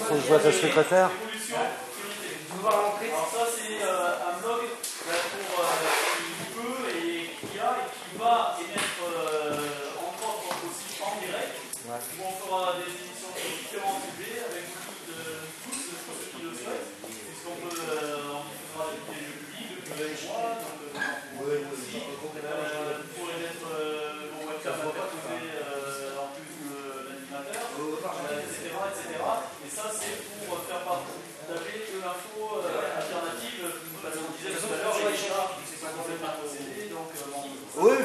Faut que je vois ta secrétaire. Alors ça c'est un blog pour qui peut et qui a et qui va émettre entre autres aussi en direct, où on fera des émissions sur différents sujets avec beaucoup de tous ceux qui le souhaitent, puisqu'on peut on diffusera des jeux publics, depuis moi, donc aussi, pour émettre mon webcam interposé en plus l'animateur, etc. Et ça c'est pour faire partie de l'info alternative, parce qu'on disait tout à l'heure, les chats, c'est pas complètement possédé, donc oui.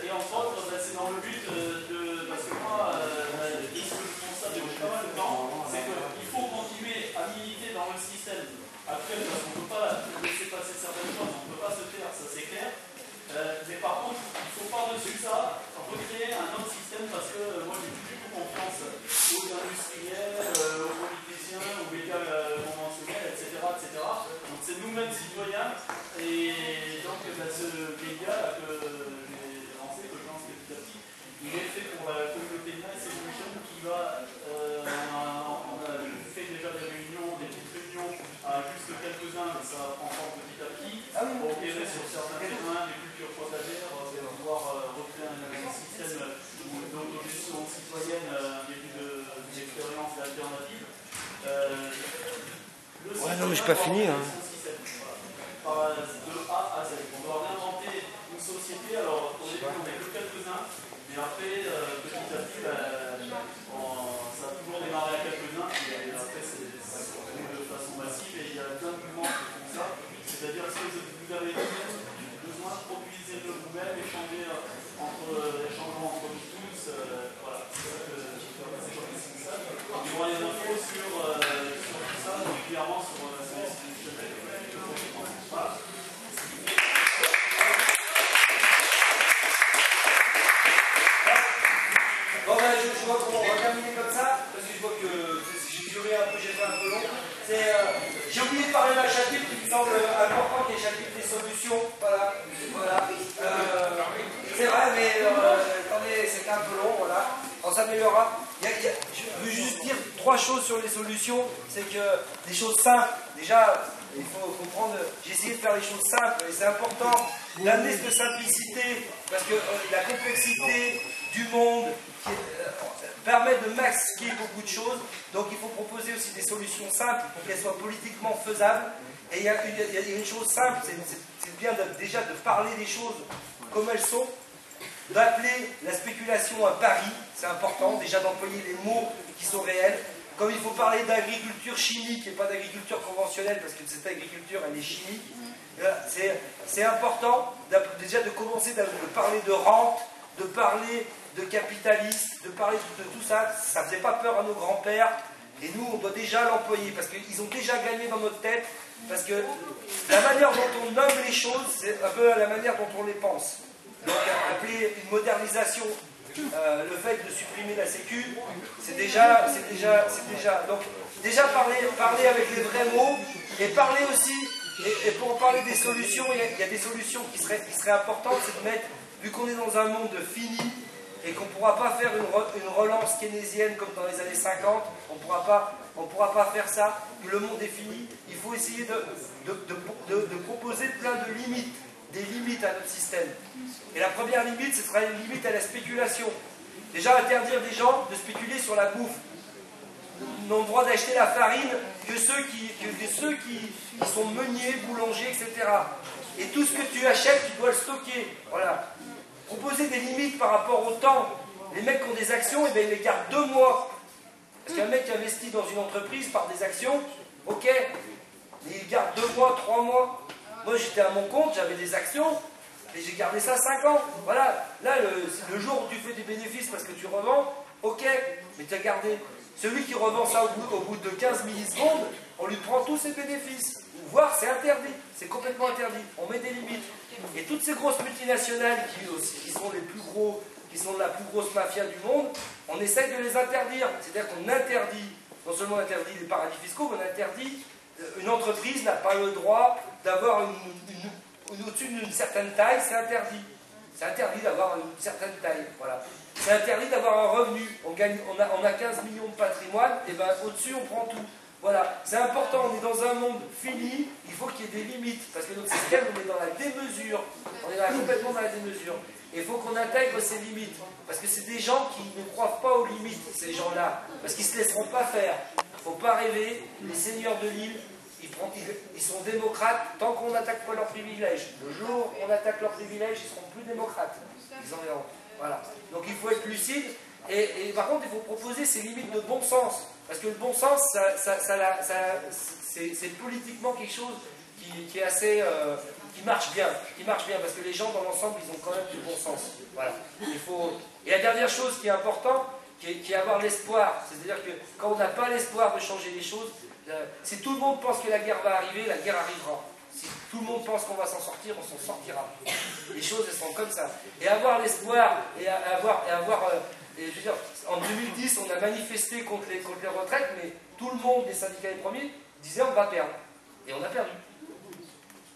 et entre autres, c'est dans le but de. Parce que moi, ce que je constate depuis pas mal de temps, c'est qu'il faut continuer à militer dans le système actuel, parce qu'on ne peut pas laisser passer certaines choses, on ne peut pas se taire, ça c'est clair. Mais par contre, il faut par-dessus ça recréer un autre système, parce que moi j'ai plus du tout confiance aux industriels, aux politiciens, aux médias conventionnels, etc. Donc c'est nous-mêmes citoyens, et donc ce média que j'ai lancé, que je lance petit à petit, il est fait pour la communauté Nice Evolution qui va. On a fait déjà des réunions, des petites réunions à juste quelques-uns, mais ça prend forme petit à petit. Pour opérer sur certains terrains, des cultures potagères, pouvoir recréer un système d'autogestion citoyenne, un début d'expérience alternative. Ouais, non, mais j'ai pas fini. Hein. De A à Z. On doit réinventer une société. Alors, au début, on n'est que quelques-uns, mais après, petit à petit, ça a toujours démarré à quelques-uns, et après, ça se retrouve de façon massive, et il y a plein de mouvements qui font ça. C'est-à-dire que vous avez besoin, produisez-le vous-même, échangez entre nous tous. Voilà, c'est ça que c'est comme ça. Il y aura des infos sur tout ça, régulièrement sur les institutions. Voilà. Bon, ben, je vois qu'on va terminer comme ça, parce que je vois que j'ai duré un peu, j'ai fait un peu long. J'ai oublié de parler d'un chapitre qui me semble important, qui est le chapitre des solutions. Voilà. C'est vrai, mais attendez, c'était un peu long, voilà. On s'améliorera. Je veux juste dire 3 choses sur les solutions. C'est que des choses simples, déjà, il faut comprendre, j'ai essayé de faire les choses simples, et c'est important d'amener cette simplicité, parce que la complexité du monde permet de masquer beaucoup de choses, donc il faut proposer aussi des solutions simples pour qu'elles soient politiquement faisables. Et il y a une chose simple, c'est bien déjà de parler des choses comme elles sont, d'appeler la spéculation un pari, c'est important, déjà d'employer les mots qui sont réels. Comme il faut parler d'agriculture chimique et pas d'agriculture conventionnelle, parce que cette agriculture, elle est chimique, c'est important déjà de commencer de parler de rente, de parler de capitalisme, de parler de tout ça. Ça ne faisait pas peur à nos grands-pères, et nous, on doit déjà l'employer, parce qu'ils ont déjà gagné dans notre tête, parce que la manière dont on nomme les choses, c'est un peu la manière dont on les pense. Donc, appeler une modernisation le fait de supprimer la Sécu, c'est déjà. Donc, déjà parler avec les vrais mots, et parler aussi, et pour parler des solutions, il y a des solutions qui seraient importantes, c'est de mettre, vu qu'on est dans un monde fini, et qu'on ne pourra pas faire une relance keynésienne comme dans les années 50, on ne pourra pas faire ça, le monde est fini, il faut essayer de proposer plein de limites, des limites à notre système. Et la première limite, ce sera une limite à la spéculation. Déjà, interdire des gens de spéculer sur la bouffe. Ils n'ont le droit d'acheter la farine que ceux qui sont meuniers, boulangers, etc. Et tout ce que tu achètes, tu dois le stocker. Voilà. Proposer des limites par rapport au temps. Les mecs qui ont des actions, eh bien, ils les gardent 2 mois. Parce qu'un mec qui investit dans une entreprise par des actions, ok, mais il garde 2 mois, 3 mois. Moi, j'étais à mon compte, j'avais des actions, et j'ai gardé ça 5 ans. Voilà. Là, le jour où tu fais des bénéfices parce que tu revends, ok, mais tu as gardé. Celui qui revend ça au bout de 15 millisecondes, on lui prend tous ses bénéfices. Voire, c'est interdit. C'est complètement interdit. On met des limites. Et toutes ces grosses multinationales qui sont les plus gros, qui sont la plus grosse mafia du monde, on essaye de les interdire. C'est-à-dire qu'on interdit, non seulement on interdit les paradis fiscaux, mais on interdit, une entreprise n'a pas le droit d'avoir au-dessus d'une certaine taille, c'est interdit. C'est interdit d'avoir une certaine taille. Voilà. C'est interdit d'avoir un revenu. On a 15 millions de patrimoine, et ben au-dessus on prend tout. Voilà. C'est important, on est dans un monde fini, il faut qu'il y ait des limites. Parce que notre système, on est dans la démesure. On est complètement dans la démesure. Et il faut qu'on intègre ces limites. Parce que c'est des gens qui ne croient pas aux limites, ces gens-là. Parce qu'ils ne se laisseront pas faire. Il ne faut pas rêver. Les seigneurs de l'île, ils sont démocrates tant qu'on n'attaque pas leurs privilèges. Le jour où on attaque leurs privilèges, ils seront plus démocrates. Ils en verront. Voilà. Donc il faut être lucide. Et par contre, il faut proposer ces limites de bon sens. Parce que le bon sens, c'est politiquement quelque chose qui est assez... qui marche bien, parce que les gens dans l'ensemble, ils ont quand même du bon sens. Voilà. Et la dernière chose qui est importante, qui est avoir l'espoir. C'est-à-dire que quand on n'a pas l'espoir de changer les choses, si tout le monde pense que la guerre va arriver, la guerre arrivera. Si tout le monde pense qu'on va s'en sortir, on s'en sortira. Les choses, elles sont comme ça. Et avoir l'espoir, et je veux dire, en 2010, on a manifesté contre les retraites, mais tout le monde, les syndicats et premiers, disaient on va perdre. Et on a perdu.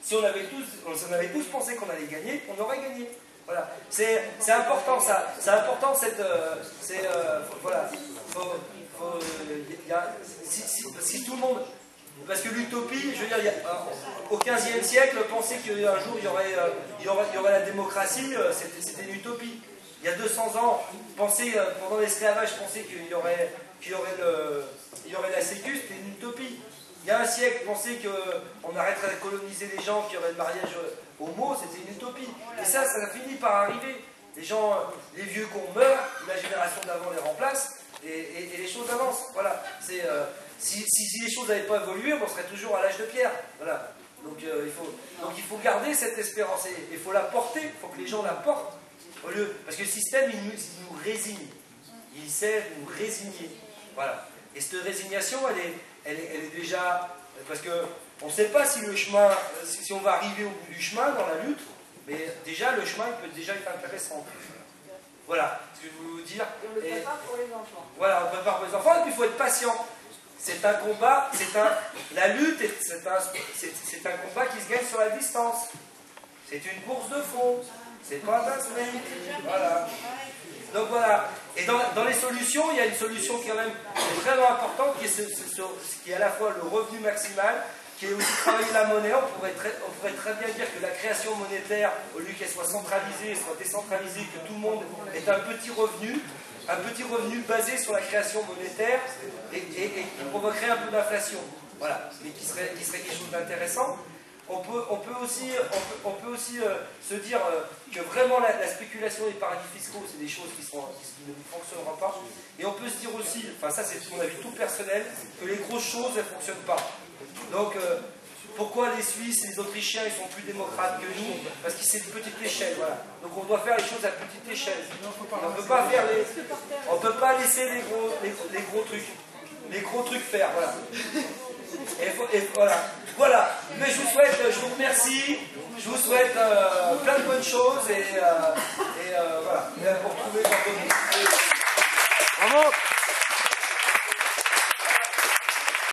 Si on avait tous pensé qu'on allait gagner, on aurait gagné. Voilà. C'est important ça. C'est important cette... voilà. Si tout le monde... Parce que l'utopie, je veux dire, au XVe siècle, penser qu'un jour il y aurait la démocratie, c'était une utopie. Il y a 200 ans, pendant l'esclavage, penser qu'il y aurait la sécu, c'était une utopie. Il y a un siècle, penser qu'on arrêterait de coloniser les gens, qu'il y aurait le mariage homo, c'était une utopie. Et ça a fini par arriver. Les vieux qu'on meurt, la génération d'avant les remplace, et les choses avancent. Voilà. Si les choses n'avaient pas évolué, on serait toujours à l'âge de pierre. Voilà. Donc il faut garder cette espérance. Il faut la porter, il faut que les gens la portent. Parce que le système, il nous résigne. Il sait nous résigner. Voilà. Et cette résignation, elle est déjà... Parce qu'on ne sait pas si le chemin, si on va arriver au bout du chemin dans la lutte, mais déjà, le chemin il peut déjà être intéressant. Voilà ce que je voulais vous dire. On le prépare pour les enfants. Voilà, on prépare pour les enfants, et puis il faut être patient. C'est un combat, la lutte, c'est un combat qui se gagne sur la distance. C'est une course de fond. C'est pas un sprint. Voilà. Donc voilà. Et dans les solutions, il y a une solution quand même vraiment importante qui est à la fois le revenu maximal, qui est aussi travailler la monnaie. On pourrait très bien dire que la création monétaire, au lieu qu'elle soit centralisée, soit décentralisée, que tout le monde ait un petit revenu basé sur la création monétaire et qui provoquerait un peu d'inflation. Voilà, mais qui serait quelque chose d'intéressant. On peut aussi se dire que vraiment la spéculation des paradis fiscaux, c'est des choses qui ne fonctionneront pas. Et on peut se dire aussi, enfin ça c'est mon avis tout personnel, que les grosses choses, elles ne fonctionnent pas. Donc pourquoi les Suisses et les Autrichiens, ils sont plus démocrates que nous? Parce que c'est une petite échelle, voilà. Donc on doit faire les choses à petite échelle. On ne peut pas laisser les gros trucs faire, voilà. Et voilà. Mais je vous remercie, je vous souhaite plein de bonnes choses et voilà. Pour trouver votre... Bravo.